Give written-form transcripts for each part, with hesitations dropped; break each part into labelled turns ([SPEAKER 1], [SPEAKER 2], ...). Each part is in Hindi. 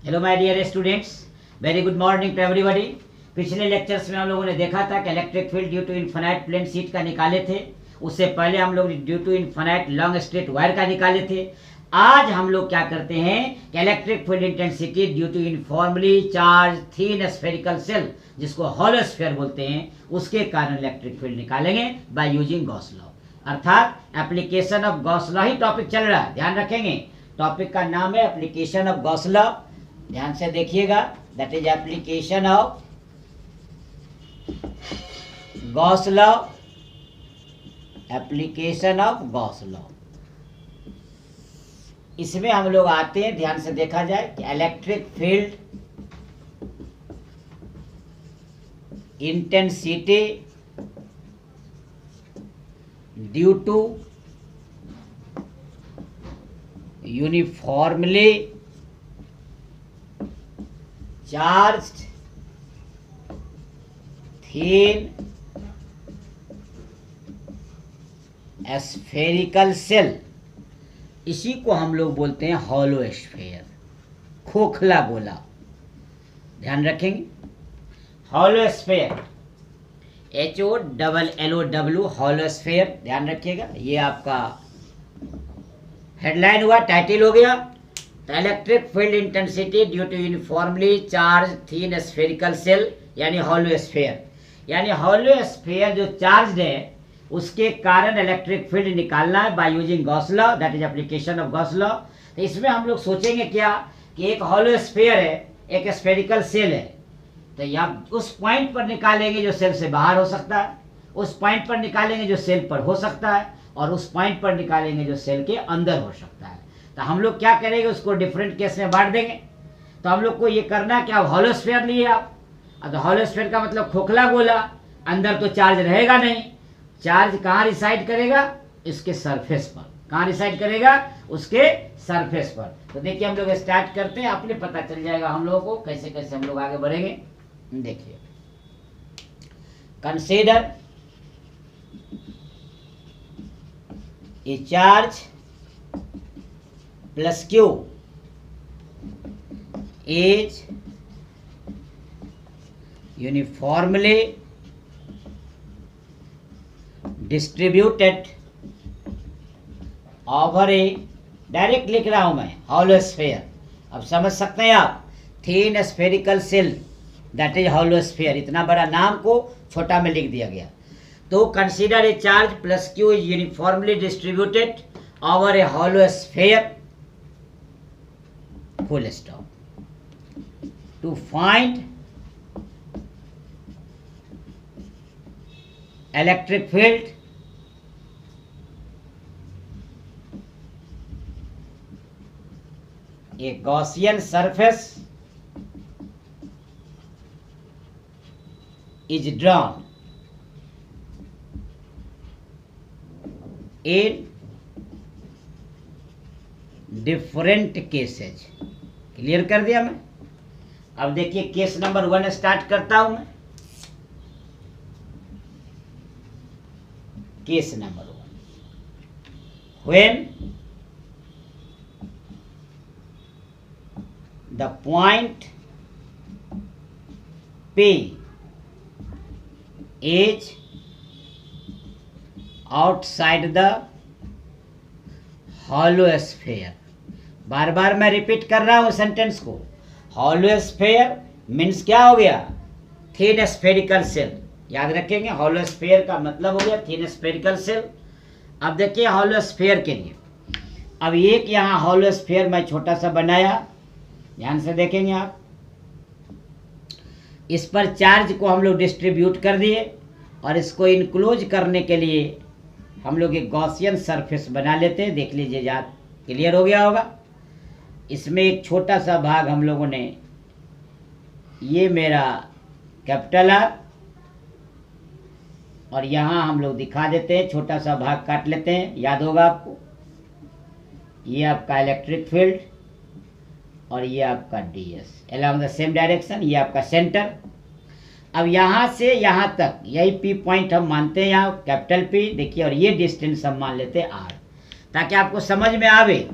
[SPEAKER 1] Hello my dear students, very good morning to everybody. पिछले लेक्चर्स में हम लोगों ने देखा था कि electric field due to infinite plane sheet का निकाले थे। उससे पहले हम लोग due to infinite long straight wire का निकाले थे। आज हम लोग क्या करते हैं कि electric field intensity due to uniformly charge thin spherical shell, जिसको हॉलो स्फीयर बोलते हैं, उसके कारण इलेक्ट्रिक फील्ड निकालेंगे बाय यूजिंग गॉस लॉ। अर्थात एप्लीकेशन ऑफ गॉस लॉ ही टॉपिक चल रहा है, ध्यान रखेंगे। टॉपिक का नाम है एप्लीकेशन ऑफ गॉस लॉ, ध्यान से देखिएगा। That is application of Gauss law, application of Gauss law. इसमें हम लोग आते हैं, ध्यान से देखा जाए कि electric field intensity due to uniformly charged thin spherical shell, इसी को हम लोग बोलते हैं हॉलो स्फीयर, खोखला गोला। ध्यान रखेंगे, hollow sphere, HOLLOW, hollow sphere, ध्यान रखिएगा। ये आपका हेडलाइन हुआ, टाइटल हो गया। Electric field intensity due to uniformly charge thin spherical shell, यानी हॉलो स्फीयर। यानी हॉलो स्फीयर जो चार्ज है उसके कारण इलेक्ट्रिक फील्ड निकालना है by using Gauss law, that is application of Gauss law. तो इसमें हम लोग सोचेंगे क्या कि एक हॉलो स्फीयर है, एक स्फेरिकल सेल है, तो यहाँ उस पॉइंट पर निकालेंगे जो सेल से बाहर हो सकता है, उस पॉइंट पर निकालेंगे जो सेल पर हो सकता है, और उस पॉइंट पर निकालेंगे जो सेल के अंदर हो सकता है। तो हम लोग क्या करेंगे, उसको डिफरेंट केस में बांट देंगे। तो हम लोग को ये करना है कि आप हॉलो स्फीयर लिए आप, तो हॉलो स्फीयर का मतलब खोखला गोला, अंदर तो चार्ज रहेगा नहीं। चार्ज कहाँ रिसाइड करेगा, इसके सरफेस पर। कहाँ रिसाइड करेगा, उसके सरफेस पर। तो देखिए हम लोग स्टार्ट करते हैं, अपने पता चल जाएगा हम लोगों को कैसे कैसे हम लोग आगे बढ़ेंगे। देखिए, consider a charge plus Q is uniformly distributed over A, direct लिख रहा हूं मैं, हॉलो स्फीयर। अब समझ सकते हैं आप, thin spherical cell, that is hollow sphere. इतना बड़ा नाम को छोटा में लिख दिया गया। तो consider a charge plus Q is uniformly distributed over a hollow sphere, full stop. To find electric field a Gaussian surface is drawn in different cases। Clear कर दिया मैं। अब देखिए केस नंबर 1 स्टार्ट करता हूं मैं। Case number 1, when the point P is outside the hollow sphere। बार बार मैं रिपीट कर रहा हूं सेंटेंस को। हॉलो स्फीयर मीन्स क्या हो गया, थिन स्फेरिकल सेल। याद रखेंगे, हॉलो स्फीयर का मतलब हो गया थिन स्फेरिकल सेल। अब देखिए हॉलो स्फीयर के लिए, अब एक यहाँ हॉलो स्फीयर मैं छोटा सा बनाया, ध्यान से देखेंगे आप। इस पर चार्ज को हम लोग डिस्ट्रीब्यूट कर दिए, और इसको इनक्लोज करने के लिए हम लोग एक गॉसियन सरफेस बना लेते हैं। देख लीजिए, याद क्लियर हो गया होगा। इसमें एक छोटा सा भाग हम लोगों ने, ये मेरा कैपिटल आर, और यहाँ हम लोग दिखा देते हैं, छोटा सा भाग काट लेते हैं, याद होगा आपको। ये आपका इलेक्ट्रिक फील्ड और ये आपका ds along the same direction, ये आपका सेंटर। अब यहाँ से यहाँ तक यही P पॉइंट हम मानते हैं, यहाँ कैपिटल P देखिए, और ये डिस्टेंस हम मान लेते हैं R, ताकि आपको समझ में आवे।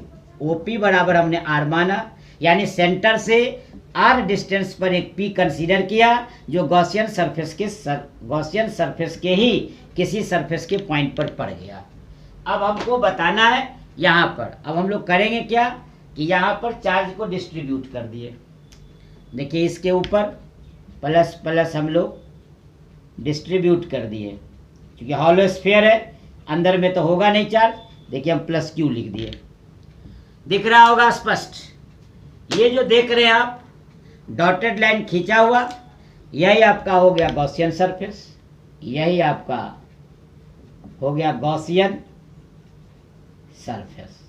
[SPEAKER 1] OP बराबर हमने R माना, यानी सेंटर से आर डिस्टेंस पर एक पी कंसीडर किया जो गॉसियन सरफेस के ही किसी सरफेस के पॉइंट पर पड़ गया। अब हमको बताना है यहाँ पर, अब हम लोग करेंगे क्या कि यहाँ पर चार्ज को डिस्ट्रीब्यूट कर दिए। देखिए इसके ऊपर प्लस प्लस हम लोग डिस्ट्रीब्यूट कर दिए, क्योंकि हॉलो स्फीयर है, अंदर में तो होगा नहीं चार्ज। देखिए हम प्लस क्यू लिख दिए, दिख रहा होगा स्पष्ट। ये जो देख रहे हैं आप डॉटेड लाइन खींचा हुआ, यही आपका हो गया गॉसियन सरफेस, यही आपका हो गया गॉसियन सरफेस।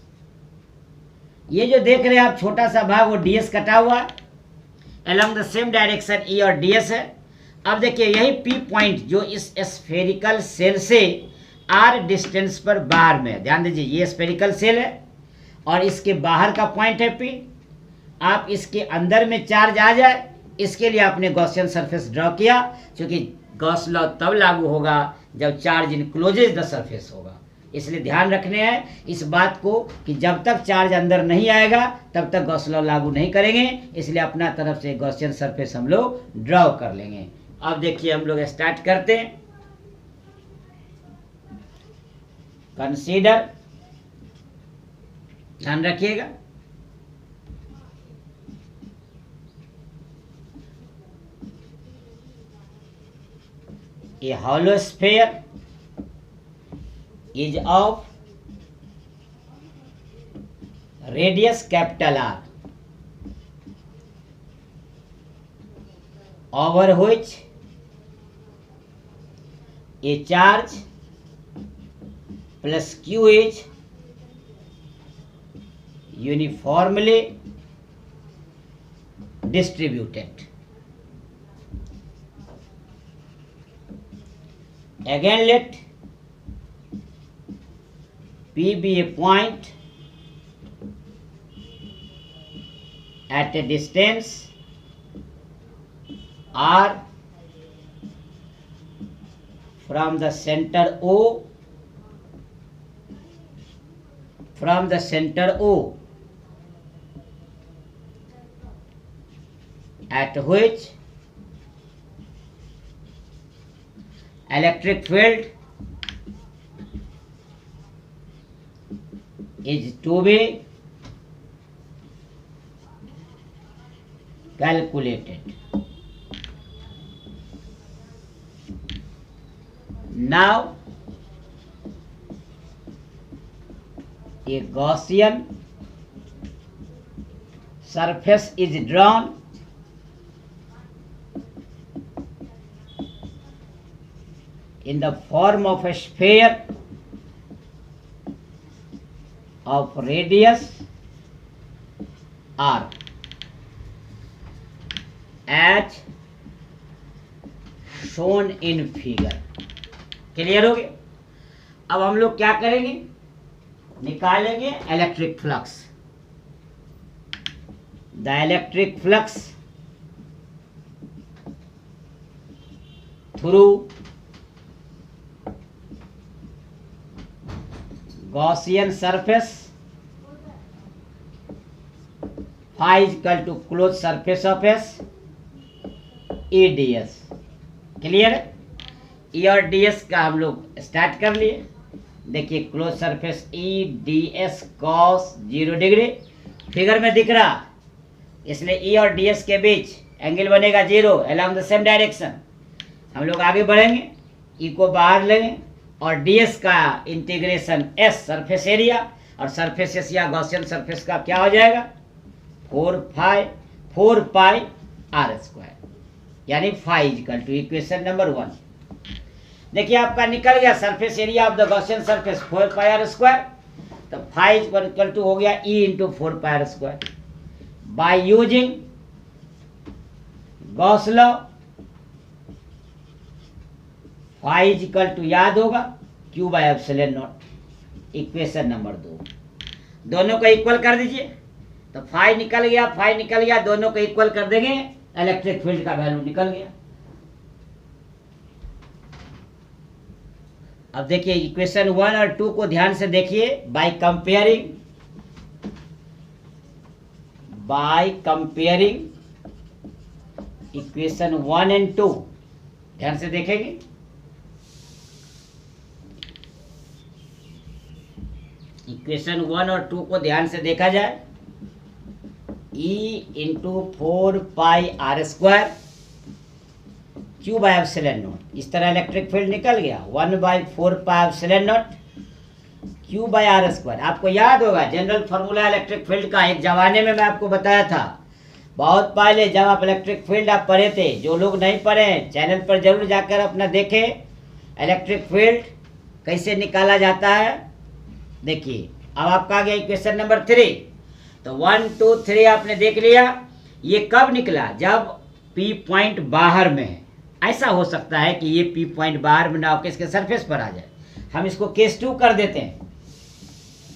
[SPEAKER 1] ये जो देख रहे हैं आप छोटा सा भाग वो डीएस कटा हुआ है, अलोंग द सेम डायरेक्शन ई और डीएस है। अब देखिए यही पी पॉइंट जो इस स्फेरिकल सेल से आर डिस्टेंस पर बाहर में, ध्यान दीजिए ये स्फेरिकल सेल है और इसके बाहर का पॉइंट है पी। आप इसके अंदर में चार्ज आ जाए इसके लिए आपने गॉसियन सरफेस ड्रॉ किया, क्योंकि गॉस लॉ तब लागू होगा जब चार्ज इनक्लोजेज द सरफेस होगा। इसलिए ध्यान रखने हैं इस बात को कि जब तक चार्ज अंदर नहीं आएगा तब तक गॉस लॉ लागू नहीं करेंगे, इसलिए अपना तरफ से गॉसियन सरफेस हम लोग ड्रॉ कर लेंगे। अब देखिए हम लोग स्टार्ट करते हैं। कंसीडर, ध्यान रखिएगा, a hollow sphere is of radius capital R, over which a charge plus Q is uniformly distributed. Again let P be a point at a distance R from the center O, at which electric field is to be calculated. Now a Gaussian surface is drawn in the form of a sphere of radius r as shown in figure। Clear हो गया? अब हम लोग क्या करेंगे, निकालेंगे electric flux. The electric flux through Gaussian surface phi is equal to closed surface of S EDS। Clear है? E और DS का हम लोग स्टार्ट कर लिए। देखिए close surface EDS cos 0 degree figure में दिख रहा, इसलिए E और DS के बीच एंगल बनेगा 0 along the same direction। हम लोग आगे बढ़ेंगे, E को बाहर लेंगे और ds का इंटीग्रेशन s सरफेस एरिया, और सरफेस एरिया गॉसियन सरफेस का क्या हो जाएगा 4 पाई r स्क्वायर, यानी phi equal to equation number 1। देखिए आपका निकल गया surface area of the Gaussian surface 4 pi r square, तो फाई इक्वल टू हो गया e into 4 pi r square. By using Gauss law phi equal to याद होगा Q by epsilon naught, equation number 2। दोनों को इक्वल कर दीजिए तो फाई निकल गया, दोनों को इक्वल कर देंगे, इलेक्ट्रिक फील्ड का वैल्यू निकल गया। अब देखिए इक्वेशन 1 और 2 को ध्यान से देखिए। By by comparing equation 1 and 2। ध्यान से देखेंगे, इक्वेशन 1 और 2 को ध्यान से देखा जाए। E into 4πr² Q by epsilon not, इस तरह इलेक्ट्रिक फील्ड निकल गया 1/4πε0 Q बाय r²। आपको याद होगा जनरल फार्मूला इलेक्ट्रिक फील्ड का, एक जमाने में मैं आपको बताया था बहुत पहले, जब आप इलेक्ट्रिक फील्ड आप पढ़े थे। जो लोग नहीं पढ़े चैनल पर जरूर जाकर अपना देखें इलेक्ट्रिक फील्ड कैसे निकाला जाता है। देखिए अब आपका आ गया इक्वेशन नंबर 3। तो 1 2 3 आपने देख लिया। ये कब निकला? जब P पॉइंट बाहर में है। ऐसा हो सकता है कि ये P पॉइंट बाहर में ना होकर इसके सरफेस पर आ जाए। हम इसको केस 2 कर देते हैं।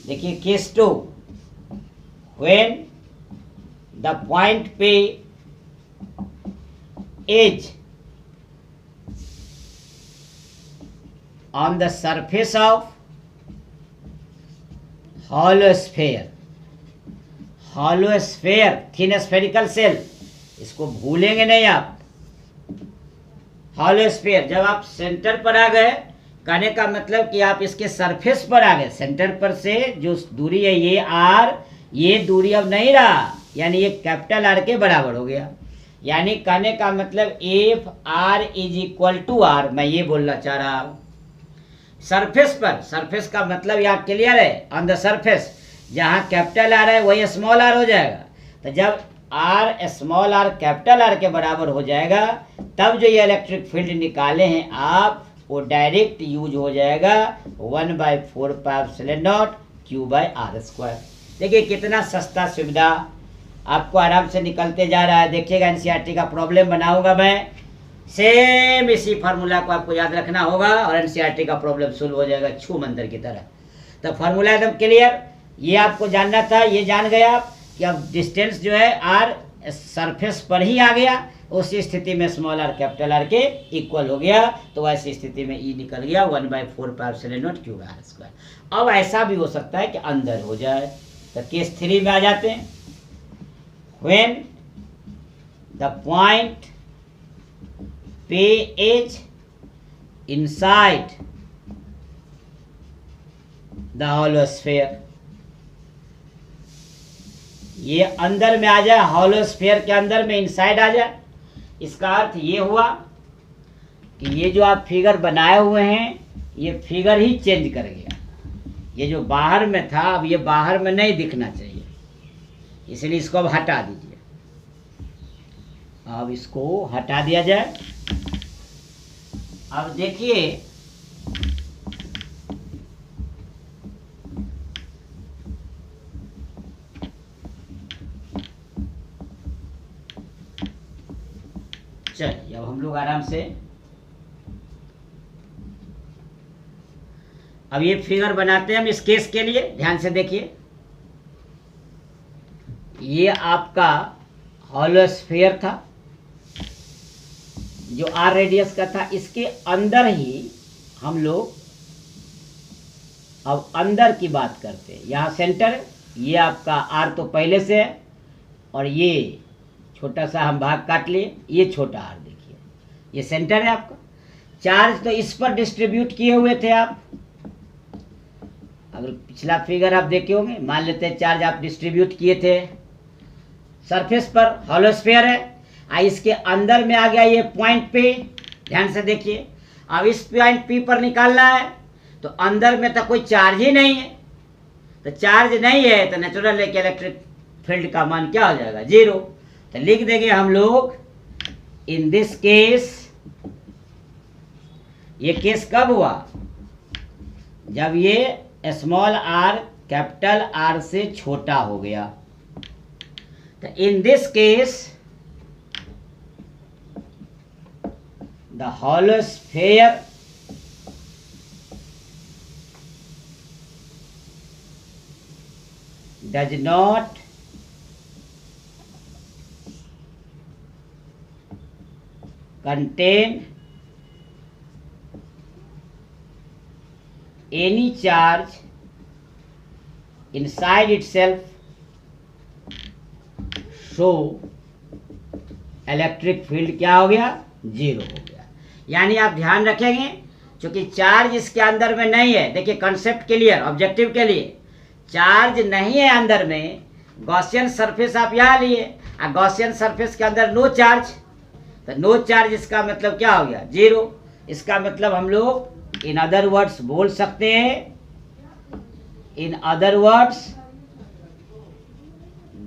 [SPEAKER 1] देखिए case 2, when the point P is on the surface of hollow sphere, thin spherical cell, इसको भूलेंगे नहीं आप। hollow sphere, जब आप सेंटर पर आ गए, कहने का मतलब कि आप इसके सरफेस पर आ गए। सेंटर पर से जो दूरी है ये r, ये दूरी अब नहीं रहा, यानी ये कैपिटल R के बराबर हो गया। यानी कहने का मतलब F r is equal to r, मैं ये बोलना चाह रहा हूं। सरफेस पर, सरफेस का मतलब यहाँ क्लियर है, ऑन द सरफेस, जहाँ कैपिटल आर है वही स्मॉल आर हो जाएगा। तो जब R small R capital R के बराबर हो जाएगा, तब जो ये इलेक्ट्रिक फील्ड निकाले हैं आप, वो डायरेक्ट यूज हो जाएगा 1/4πε0 Q बाय r²। देखिए कितना सस्ता सुविधा आपको आराम से निकलते जा रहा है। देखिएगा एनसीईआरटी का प्रॉब्लम बनाऊंगा मैं, सेम इसी फार्मूला को आपको याद रखना होगा और एनसीईआरटी का प्रॉब्लम सोल्व हो जाएगा छू मंतर की तरह। तो फार्मूला एकदम क्लियर, ये आपको जानना था, ये जान गया आप कि अब डिस्टेंस जो है आर सरफेस पर ही आ गया। उसी स्थिति में स्मॉल आर कैपिटल आर के इक्वल हो गया, तो ऐसी स्थिति में ई निकल गया 1/4πε0 Q बाय r²। अब ऐसा भी हो सकता है कि अंदर हो जाए। तो केस 3 में आ जाते हैं। When the point P is inside the hollow sphere, ये अंदर में आ जाए, हॉलो स्फीयर के अंदर में इनसाइड आ जाए। इसका अर्थ ये हुआ कि ये जो आप फिगर बनाए हुए हैं, ये फिगर ही चेंज कर गया। ये जो बाहर में था अब ये बाहर में नहीं दिखना चाहिए, इसलिए इसको अब हटा दीजिए। अब इसको हटा दिया जाए। अब देखिए चलिए अब हम लोग आराम से अब ये फिगर बनाते हैं हम इस केस के लिए। ध्यान से देखिए, ये आपका हॉलो स्फीयर था जो आर रेडियस का था। इसके अंदर ही हम लोग अब अंदर की बात करते हैं। यहाँ सेंटर है, ये आपका आर तो पहले से है और ये छोटा सा हम भाग काट लिए, ये छोटा आर देखिए, ये सेंटर है आपका। चार्ज तो इस पर डिस्ट्रीब्यूट किए हुए थे आप। अगर पिछला फिगर आप देखे होंगे, मान लेते हैं चार्ज आप डिस्ट्रीब्यूट किए थे सरफेस पर, हॉलो स्फीयर है। इसके अंदर में आ गया ये पॉइंट पे, ध्यान से देखिए। अब इस पॉइंट पी पर निकालना है, तो अंदर में तो कोई चार्ज ही नहीं है। तो चार्ज नहीं है तो नेचुरल है कि इलेक्ट्रिक फील्ड का मान क्या हो जाएगा? 0। तो लिख देंगे हम लोग इन दिस केस, ये केस कब हुआ? जब ये स्मॉल आर कैपिटल आर से छोटा हो गया। तो in this case the hollow sphere does not contain any charge inside itself so electric field क्या हो गया, जीरो हो गया। यानी आप ध्यान रखेंगे क्योंकि चार्ज इसके अंदर में नहीं है, देखिए कंसेप्ट क्लियर, ऑब्जेक्टिव के लिए चार्ज नहीं है अंदर में, गॉसियन सरफेस आप यहाँ लिए और गॉसियन सरफेस के अंदर नो चार्ज, तो नो चार्ज इसका मतलब क्या हो गया, जीरो। इसका मतलब हम लोग इन अदर वर्ड्स बोल सकते हैं, in other words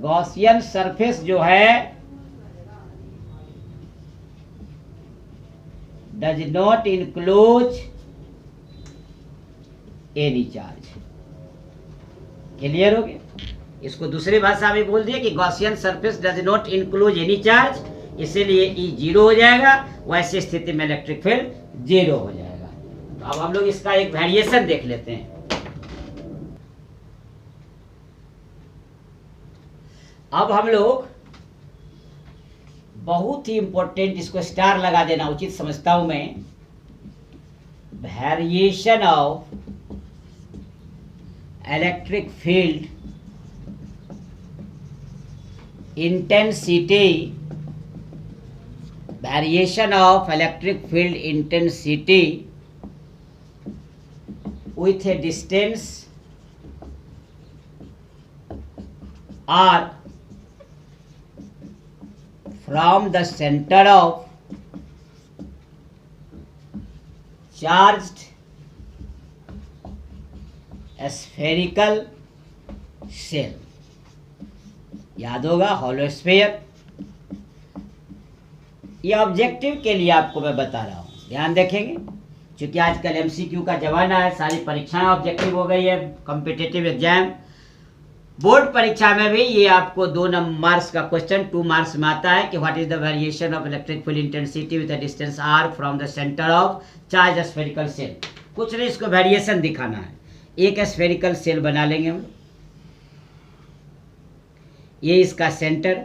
[SPEAKER 1] Gaussian surface जो है does not enclose any charge. Clear हो गया। इसको दूसरी भाषा में बोल दिया कि Gaussian surface does not enclose any charge, इसीलिए ई जीरो हो जाएगा, वैसी स्थिति में इलेक्ट्रिक फील्ड जीरो हो जाएगा। तो अब हम लोग इसका एक वेरिएशन देख लेते हैं। अब हम लोग बहुत ही इंपॉर्टेंट, इसको स्टार लगा देना उचित समझता हूं मैं, variation of electric field intensity, variation of electric field intensity with a distance r from the center of charged spherical shell। याद होगा हॉलो स्फीयर। ये ऑब्जेक्टिव के लिए आपको मैं बता रहा हूं, ध्यान देखेंगे क्योंकि आजकल एमसीक्यू का जमाना है, सारी परीक्षाएं ऑब्जेक्टिव हो गई है। कॉम्पिटिटिव एग्जाम, बोर्ड परीक्षा में भी ये आपको 2 मार्क्स का क्वेश्चन 2 मार्क्स में आता है कि what is the variation of electric field intensity with the distance r from the centre of charge spherical shell. कुछ नहीं, इसको वेरिएशन दिखाना है। एक स्फेरिकल सेल बना लेंगे हम, ये इसका सेंटर,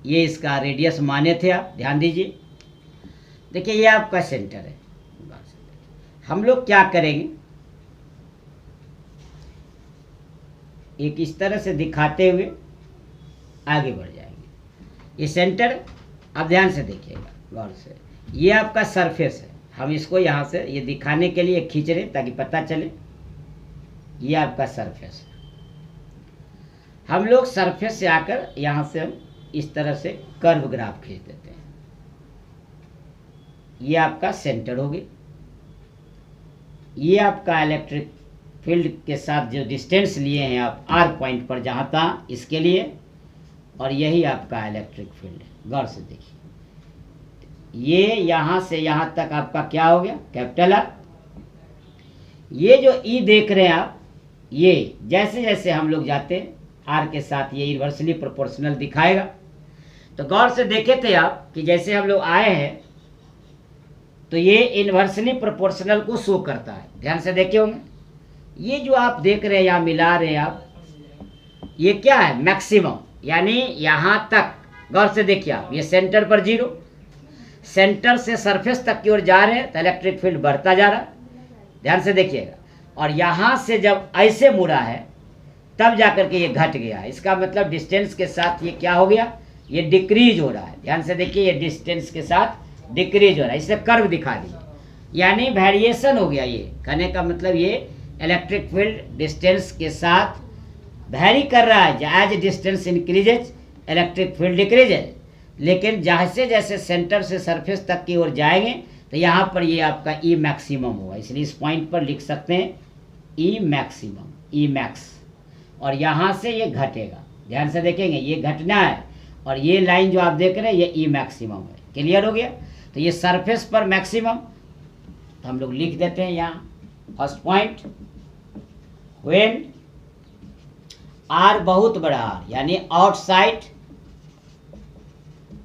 [SPEAKER 1] ये इसका रेडियस माने थे, आप ध्यान दीजिए। देखिए ये आपका सेंटर है। हम लोग क्या करेंगे, एक इस तरह से दिखाते हुए आगे बढ़ जाएंगे। ये सेंटर, अब ध्यान से देखिएगा गौर से, ये आपका सरफेस है। हम इसको यहाँ से ये दिखाने के लिए खींच रहे ताकि पता चले, ये आपका सरफेस है। हम लोग सरफेस से आकर यहाँ से हम इस तरह से कर्व ग्राफ खींच देते हैं। ये आपका सेंटर हो गया, ये आपका इलेक्ट्रिक फील्ड के साथ जो डिस्टेंस लिए हैं आप आर पॉइंट पर जहाँ था इसके लिए, और यही आपका इलेक्ट्रिक फील्ड है। गौर से देखिए, ये यहाँ से यहाँ तक आपका क्या हो गया, कैपिटल आर। ये जो ई देख रहे हैं आप, ये जैसे जैसे हम लोग जाते हैं आर के साथ ये इन्वर्सली प्रोपोर्शनल दिखाएगा। तो गौर से देखे थे आप कि जैसे हम लोग आए हैं तो ये इन्वर्सली प्रोपोर्शनल को शो करता है। ध्यान से देखे होंगे, ये जो आप देख रहे हैं यहाँ मिला रहे हैं आप, ये क्या है, मैक्सिमम, यानी यहाँ तक। गौर से देखिए आप, ये सेंटर पर जीरो, सेंटर से सरफेस तक की ओर जा रहे हैं तो इलेक्ट्रिक फील्ड बढ़ता जा रहा है। ध्यान से देखिएगा, और यहाँ से जब ऐसे मुड़ा है तब जाकर के ये घट गया है। इसका मतलब डिस्टेंस के साथ ये क्या हो गया, ये डिक्रीज हो रहा है। ध्यान से देखिए, ये डिस्टेंस के साथ डिक्रीज हो रहा है, इससे कर्व दिखा दीजिए, यानी वेरिएशन हो गया। ये कहने का मतलब ये इलेक्ट्रिक फील्ड डिस्टेंस के साथ वेरी कर रहा है। As distance increases electric field decreases, लेकिन जैसे जैसे सेंटर से सरफेस तक की ओर जाएंगे तो यहाँ पर ये आपका ई मैक्सिमम होगा। इसलिए इस पॉइंट पर लिख सकते हैं ई मैक्सिमम, ई मैक्स, और यहाँ से ये घटेगा। ध्यान से देखेंगे, ये घटना है, और ये लाइन जो आप देख रहे हैं ये ई मैक्सिमम है। क्लियर हो गया। तो ये सरफेस पर मैक्सिमम, तो हम लोग लिख देते हैं यहाँ फर्स्ट पॉइंट, व्हेन आर बहुत बड़ा आर, यानी आउटसाइड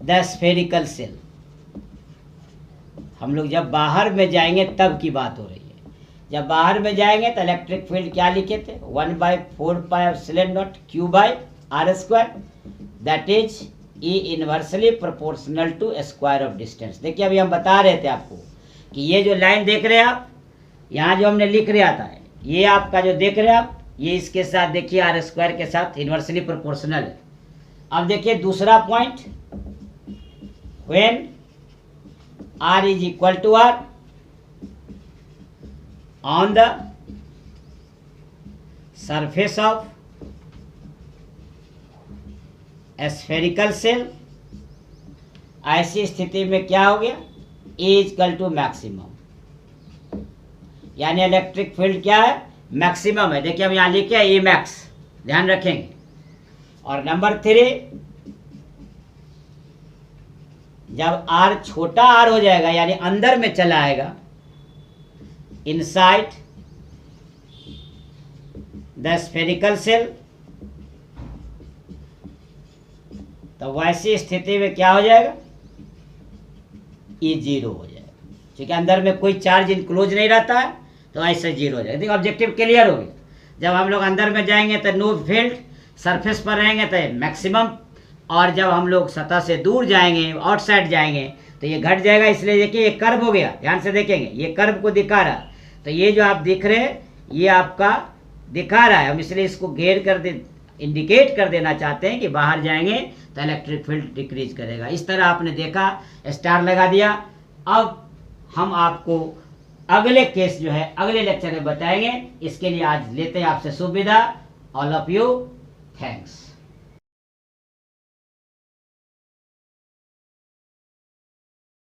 [SPEAKER 1] द स्फेरिकल सेल। हम लोग जब बाहर में जाएंगे तब की बात हो रही है। जब बाहर में जाएंगे तो इलेक्ट्रिक फील्ड क्या लिखे थे, 1/4πε0 Q/r², that is E inversely proportional to square of distance. देखिए अभी हम बता रहे थे आपको कि ये जो लाइन देख रहे हैं आप, यहाँ जो हमने लिख रहा था, ये आपका जो देख रहे हैं आप, ये इसके साथ देखिए R² के साथ इनवर्सली प्रोपोर्शनल है। अब देखिए दूसरा point, when R is equal to R on the surface of spherical shell, ऐसी स्थिति में क्या हो गया, E इक्वल टू मैक्सिमम, यानी इलेक्ट्रिक फील्ड क्या है, मैक्सिमम है। देखिए हम यहाँ लिखे E मैक्स, ध्यान रखेंगे। और नंबर 3, जब R छोटा R हो जाएगा यानी अंदर में चला आएगा, इनसाइड द स्फेरिकल सेल, तो वैसी स्थिति में क्या हो जाएगा, E 0 हो जाएगा। ठीक है, अंदर में कोई चार्ज इनक्लोज नहीं रहता है तो ऐसे 0 हो जाएगा। देखो ऑब्जेक्टिव क्लियर हो गया। जब हम लोग अंदर में जाएंगे तो नो फील्ड, सरफेस पर रहेंगे तो मैक्सिमम, और जब हम लोग सतह से दूर जाएंगे, आउटसाइड जाएंगे, तो ये घट जाएगा। इसलिए देखिए ये कर्व हो गया, ध्यान से देखेंगे, ये कर्व को दिखा रहा है। तो ये जो आप दिख रहे हैं ये आपका दिखा रहा है, हम इसलिए इसको घेर कर दे, इंडिकेट कर देना चाहते हैं कि बाहर जाएंगे तो इलेक्ट्रिक फील्ड डिक्रीज करेगा। इस तरह आपने देखा, स्टार लगा दिया। अब हम आपको अगले केस जो है अगले लेक्चर में बताएंगे। इसके लिए आज लेते हैं आपसे शुभ विदा। All of you, thanks.